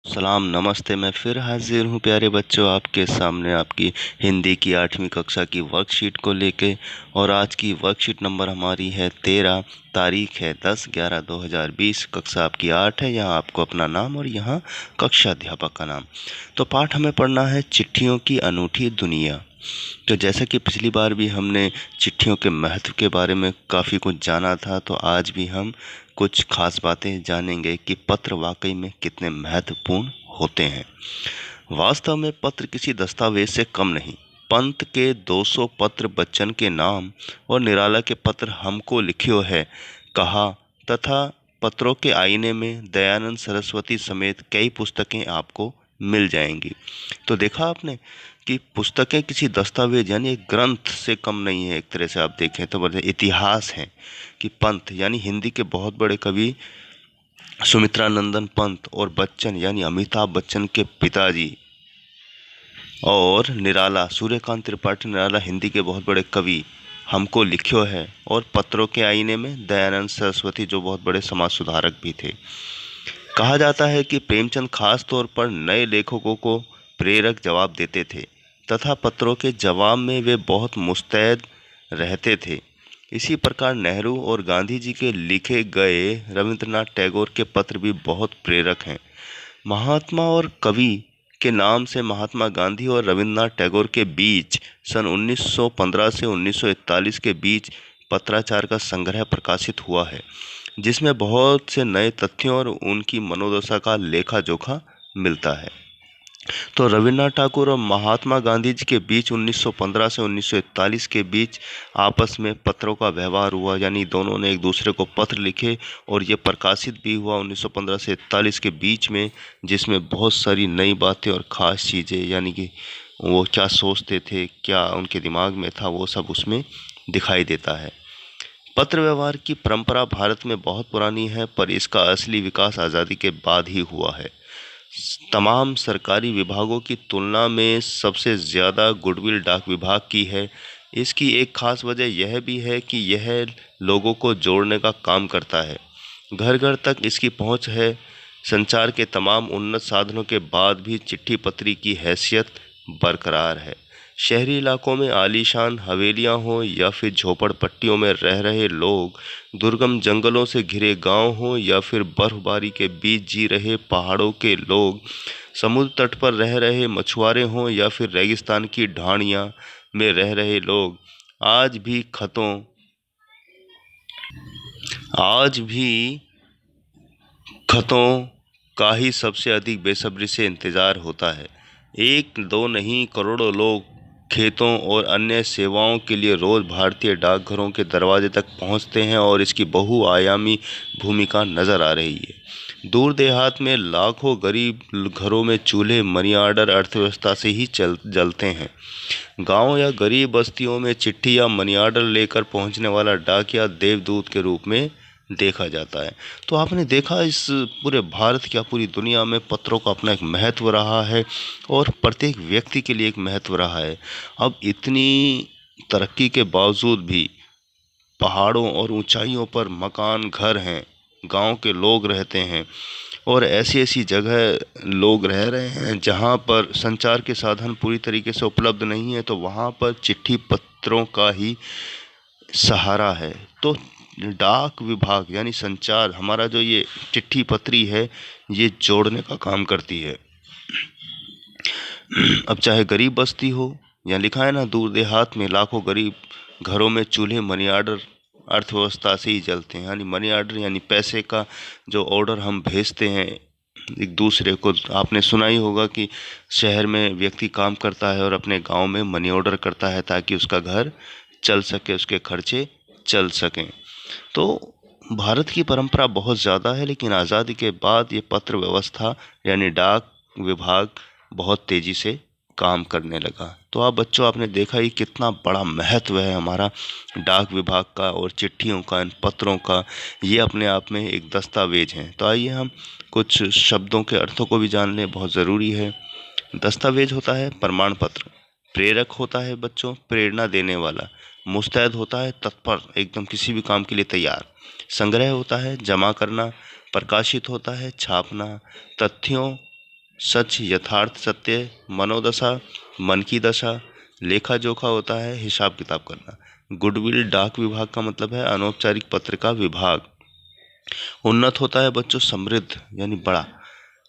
सलाम नमस्ते। मैं फिर हाजिर हूँ प्यारे बच्चों आपके सामने आपकी हिंदी की 8वीं कक्षा की वर्कशीट को लेके। और आज की वर्कशीट नंबर हमारी है 13। तारीख है 10/11/2020। कक्षा आपकी 8 है। यहाँ आपको अपना नाम और यहाँ कक्षा अध्यापक का नाम। तो पाठ हमें पढ़ना है चिट्ठियों की अनूठी दुनिया। तो जैसा कि पिछली बार भी हमने चिट्ठियों के महत्व के बारे में काफ़ी कुछ जाना था, तो आज भी हम कुछ खास बातें जानेंगे कि पत्र वाकई में कितने महत्वपूर्ण होते हैं। वास्तव में पत्र किसी दस्तावेज से कम नहीं। पंत के 200 पत्र बच्चन के नाम और निराला के पत्र हमको लिखियो है कहा, तथा पत्रों के आईने में दयानंद सरस्वती समेत कई पुस्तकें आपको मिल जाएंगी। तो देखा आपने कि पुस्तकें किसी दस्तावेज यानी एक ग्रंथ से कम नहीं है। एक तरह से आप देखें तो बड़े इतिहास है कि पंत यानी हिंदी के बहुत बड़े कवि सुमित्रानंदन पंत और बच्चन यानी अमिताभ बच्चन के पिताजी और निराला सूर्यकांत त्रिपाठी निराला हिंदी के बहुत बड़े कवि हमको लिखियो है। और पत्रों के आईने में दयानंद सरस्वती जो बहुत बड़े समाज सुधारक भी थे। कहा जाता है कि प्रेमचंद खास तौर पर नए लेखकों को प्रेरक जवाब देते थे तथा पत्रों के जवाब में वे बहुत मुस्तैद रहते थे। इसी प्रकार नेहरू और गांधी जी के लिखे गए रविंद्रनाथ टैगोर के पत्र भी बहुत प्रेरक हैं। महात्मा और कवि के नाम से महात्मा गांधी और रविंद्रनाथ टैगोर के बीच सन 1915 से 1941 के बीच पत्राचार का संग्रह प्रकाशित हुआ है, जिसमें बहुत से नए तथ्यों और उनकी मनोदशा का लेखा जोखा मिलता है। तो रविन्द्रनाथ ठाकुर और महात्मा गांधी जी के बीच 1915 से 1941 के बीच आपस में पत्रों का व्यवहार हुआ, यानी दोनों ने एक दूसरे को पत्र लिखे और ये प्रकाशित भी हुआ 1915 से 41 के बीच में, जिसमें बहुत सारी नई बातें और ख़ास चीज़ें, यानी कि वो क्या सोचते थे, क्या उनके दिमाग में था, वो सब उसमें दिखाई देता है। पत्र व्यवहार की परंपरा भारत में बहुत पुरानी है, पर इसका असली विकास आज़ादी के बाद ही हुआ है। तमाम सरकारी विभागों की तुलना में सबसे ज़्यादा गुडविल डाक विभाग की है। इसकी एक खास वजह यह भी है कि यह लोगों को जोड़ने का काम करता है। घर घर तक इसकी पहुंच है। संचार के तमाम उन्नत साधनों के बाद भी चिट्ठी पत्री की हैसियत बरकरार है। शहरी इलाकों में आलीशान हवेलियां हों या फिर झोपड़पट्टियों में रह रहे लोग, दुर्गम जंगलों से घिरे गांव हों या फिर बर्फबारी के बीच जी रहे पहाड़ों के लोग, समुद्र तट पर रह रहे मछुआरे हों या फिर रेगिस्तान की ढाणियां में रह रहे लोग, आज भी खतों का ही सबसे अधिक बेसब्री से इंतजार होता है। एक दो नहीं, करोड़ों लोग खेतों और अन्य सेवाओं के लिए रोज भारतीय डाकघरों के दरवाजे तक पहुंचते हैं और इसकी बहुआयामी भूमिका नजर आ रही है। दूर देहात में लाखों गरीब घरों में चूल्हे मनी ऑर्डर अर्थव्यवस्था से ही जलते हैं। गांव या गरीब बस्तियों में चिट्ठी या मनी ऑर्डर लेकर पहुंचने वाला डाकिया देवदूत के रूप में देखा जाता है। तो आपने देखा इस पूरे भारत क्या पूरी दुनिया में पत्रों का अपना एक महत्व रहा है और प्रत्येक व्यक्ति के लिए एक महत्व रहा है। अब इतनी तरक्की के बावजूद भी पहाड़ों और ऊंचाइयों पर मकान घर हैं, गांव के लोग रहते हैं और ऐसी ऐसी जगह लोग रह रहे हैं जहां पर संचार के साधन पूरी तरीके से उपलब्ध नहीं है, तो वहां पर चिट्ठी पत्रों का ही सहारा है। तो डाक विभाग यानी संचार, हमारा जो ये चिट्ठी पत्री है, ये जोड़ने का काम करती है। अब चाहे गरीब बस्ती हो, या लिखा है ना, दूर देहात में लाखों गरीब घरों में चूल्हे मनी ऑर्डर अर्थव्यवस्था से ही जलते हैं। यानी मनी ऑर्डर यानी पैसे का जो ऑर्डर हम भेजते हैं एक दूसरे को। आपने सुना ही होगा कि शहर में व्यक्ति काम करता है और अपने गांव में मनी ऑर्डर करता है ताकि उसका घर चल सके, उसके खर्चे चल सकें। तो भारत की परंपरा बहुत ज़्यादा है, लेकिन आज़ादी के बाद ये पत्र व्यवस्था यानी डाक विभाग बहुत तेज़ी से काम करने लगा। तो आप बच्चों, आपने देखा ही कितना बड़ा महत्व है हमारा डाक विभाग का और चिट्ठियों का, इन पत्रों का। ये अपने आप में एक दस्तावेज हैं। तो आइए हम कुछ शब्दों के अर्थों को भी जान लें, बहुत ज़रूरी है। दस्तावेज होता है प्रमाण पत्र। प्रेरक होता है बच्चों प्रेरणा देने वाला। मुस्तैद होता है तत्पर, एकदम किसी भी काम के लिए तैयार। संग्रह होता है जमा करना। प्रकाशित होता है छापना। तथ्यों सच, यथार्थ, सत्य, मनोदशा, मन की दशा, लेखा जोखा होता है हिसाब किताब करना। गुडविल डाक विभाग का मतलब है अनौपचारिक पत्र का विभाग। उन्नत होता है बच्चों समृद्ध यानी बड़ा।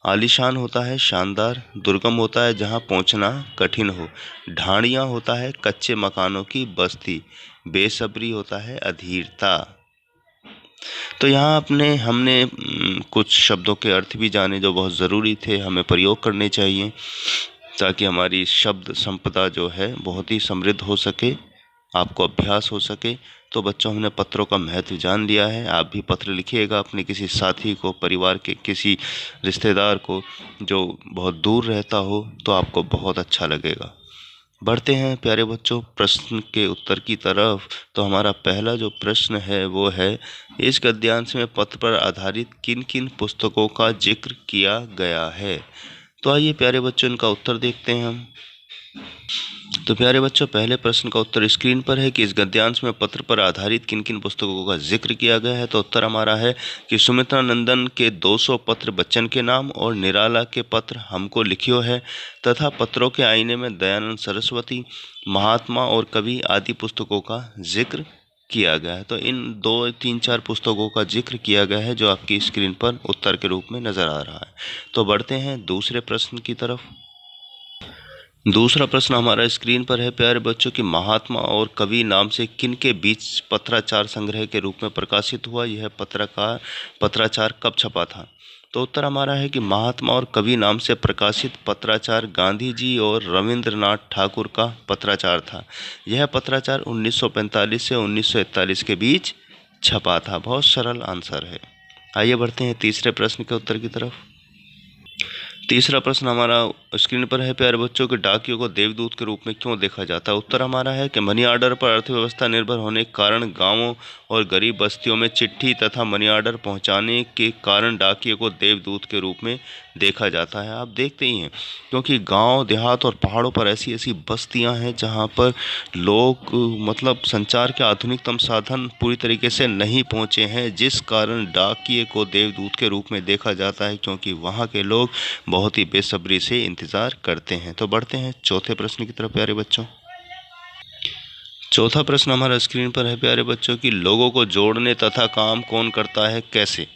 आलीशान होता है शानदार। दुर्गम होता है जहाँ पहुँचना कठिन हो। ढाणिया होता है कच्चे मकानों की बस्ती। बेसब्री होता है अधीरता। तो यहाँ हमने कुछ शब्दों के अर्थ भी जाने जो बहुत ज़रूरी थे, हमें प्रयोग करने चाहिए ताकि हमारी शब्द संपदा जो है बहुत ही समृद्ध हो सके, आपको अभ्यास हो सके। तो बच्चों, हमने पत्रों का महत्व जान लिया है। आप भी पत्र लिखिएगा अपने किसी साथी को, परिवार के किसी रिश्तेदार को जो बहुत दूर रहता हो, तो आपको बहुत अच्छा लगेगा। बढ़ते हैं प्यारे बच्चों प्रश्न के उत्तर की तरफ। तो हमारा पहला जो प्रश्न है वो है, इस गद्यांश में पत्र पर आधारित किन किन पुस्तकों का जिक्र किया गया है। तो आइए प्यारे बच्चों इनका उत्तर देखते हैं हम। तो प्यारे बच्चों, पहले प्रश्न का उत्तर स्क्रीन पर है कि इस गद्यांश में पत्र पर आधारित किन किन पुस्तकों का जिक्र किया गया है। तो उत्तर हमारा है कि सुमित्रा नंदन के 200 पत्र बच्चन के नाम और निराला के पत्र हमको लिखियो है, तथा पत्रों के आईने में दयानंद सरस्वती, महात्मा और कवि आदि पुस्तकों का जिक्र किया गया है। तो इन 2, 3, 4 पुस्तकों का जिक्र किया गया है जो आपकी स्क्रीन पर उत्तर के रूप में नजर आ रहा है। तो बढ़ते हैं दूसरे प्रश्न की तरफ। दूसरा प्रश्न हमारा स्क्रीन पर है प्यारे बच्चों कि महात्मा और कवि नाम से किन के बीच पत्राचार संग्रह के रूप में प्रकाशित हुआ। यह पत्राचार कब छपा था। तो उत्तर हमारा है कि महात्मा और कवि नाम से प्रकाशित पत्राचार गांधी जी और रविंद्रनाथ ठाकुर का पत्राचार था। यह पत्राचार 1945 से 1941 के बीच छपा था। बहुत सरल आंसर है। आइए बढ़ते हैं तीसरे प्रश्न के उत्तर की तरफ। तीसरा प्रश्न हमारा स्क्रीन पर है प्यारे बच्चों के डाकियों को देवदूत के रूप में क्यों देखा जाता है। उत्तर हमारा है कि मनी ऑर्डर पर अर्थव्यवस्था निर्भर होने के कारण गांवों और गरीब बस्तियों में चिट्ठी तथा मनी ऑर्डर पहुंचाने के कारण डाकियों को देवदूत के रूप में देखा जाता है। आप देखते ही हैं क्योंकि गांव देहात और पहाड़ों पर ऐसी ऐसी बस्तियां हैं जहां पर लोग मतलब संचार के आधुनिकतम साधन पूरी तरीके से नहीं पहुंचे हैं, जिस कारण डाकिये को देवदूत के रूप में देखा जाता है, क्योंकि वहां के लोग बहुत ही बेसब्री से इंतज़ार करते हैं। तो बढ़ते हैं चौथे प्रश्न की तरफ प्यारे बच्चों। चौथा प्रश्न हमारा स्क्रीन पर है प्यारे बच्चों कि लोगों को जोड़ने तथा काम कौन करता है, कैसे।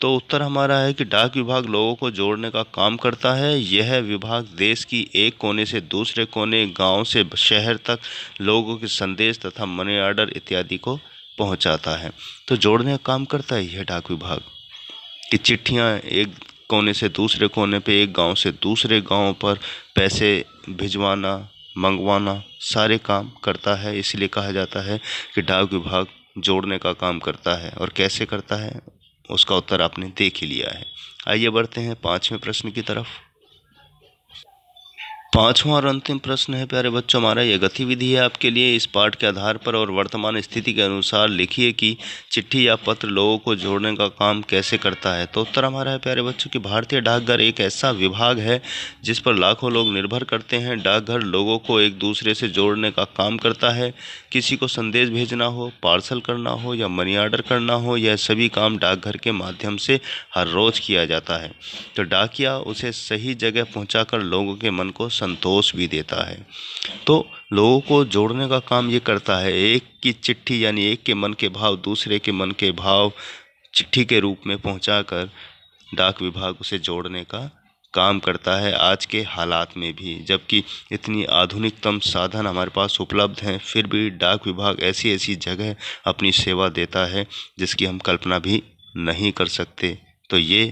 तो उत्तर हमारा है कि डाक विभाग लोगों को जोड़ने का काम करता है। यह विभाग देश की एक कोने से दूसरे कोने, गांव से शहर तक लोगों के संदेश तथा मनी ऑर्डर इत्यादि को पहुंचाता है। तो जोड़ने का काम करता है यह डाक विभाग कि चिट्ठियां एक कोने से दूसरे कोने पे, एक गांव से दूसरे गांव पर पैसे भिजवाना, मंगवाना, सारे काम करता है। इसलिए कहा जाता है कि डाक विभाग जोड़ने का काम करता है। और कैसे करता है उसका उत्तर आपने देख ही लिया है। आइए बढ़ते हैं पांचवें प्रश्न की तरफ। पांचवा और अंतिम प्रश्न है प्यारे बच्चों हमारा, यह गतिविधि है आपके लिए। इस पाठ के आधार पर और वर्तमान स्थिति के अनुसार लिखिए कि चिट्ठी या पत्र लोगों को जोड़ने का काम कैसे करता है। तो उत्तर हमारा है प्यारे बच्चों कि भारतीय डाकघर एक ऐसा विभाग है जिस पर लाखों लोग निर्भर करते हैं। डाकघर लोगों को एक दूसरे से जोड़ने का काम करता है। किसी को संदेश भेजना हो, पार्सल करना हो या मनी ऑर्डर करना हो, यह सभी काम डाकघर के माध्यम से हर रोज किया जाता है। तो डाकिया उसे सही जगह पहुंचाकर लोगों के मन को संतोष भी देता है। तो लोगों को जोड़ने का काम ये करता है। एक की चिट्ठी यानी एक के मन के भाव दूसरे के मन के भाव चिट्ठी के रूप में पहुंचाकर डाक विभाग उसे जोड़ने का काम करता है आज के हालात में भी। जबकि इतनी आधुनिकतम साधन हमारे पास उपलब्ध हैं, फिर भी डाक विभाग ऐसी ऐसी जगह अपनी सेवा देता है जिसकी हम कल्पना भी नहीं कर सकते। तो ये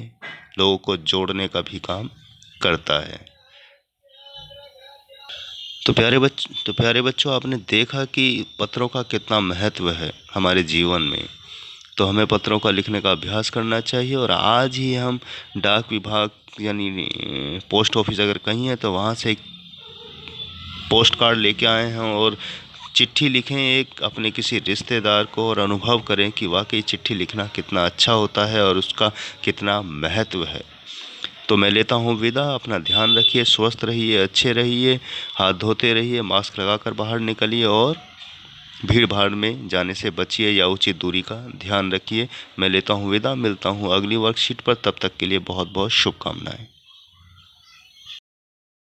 लोगों को जोड़ने का भी काम करता है। तो प्यारे बच्चों आपने देखा कि पत्रों का कितना महत्व है हमारे जीवन में। तो हमें पत्रों का लिखने का अभ्यास करना चाहिए। और आज ही हम डाक विभाग यानी पोस्ट ऑफिस अगर कहीं है तो वहाँ से एक पोस्ट कार्ड लेके आए हैं और चिट्ठी लिखें एक अपने किसी रिश्तेदार को, और अनुभव करें कि वाकई चिट्ठी लिखना कितना अच्छा होता है और उसका कितना महत्व है। तो मैं लेता हूँ विदा। अपना ध्यान रखिए, स्वस्थ रहिए, अच्छे रहिए, हाथ धोते रहिए, मास्क लगाकर बाहर निकलिए और भीड़ भाड़ में जाने से बचिए या उचित दूरी का ध्यान रखिए। मैं लेता हूँ विदा, मिलता हूँ अगली वर्कशीट पर। तब तक के लिए बहुत बहुत शुभकामनाएं।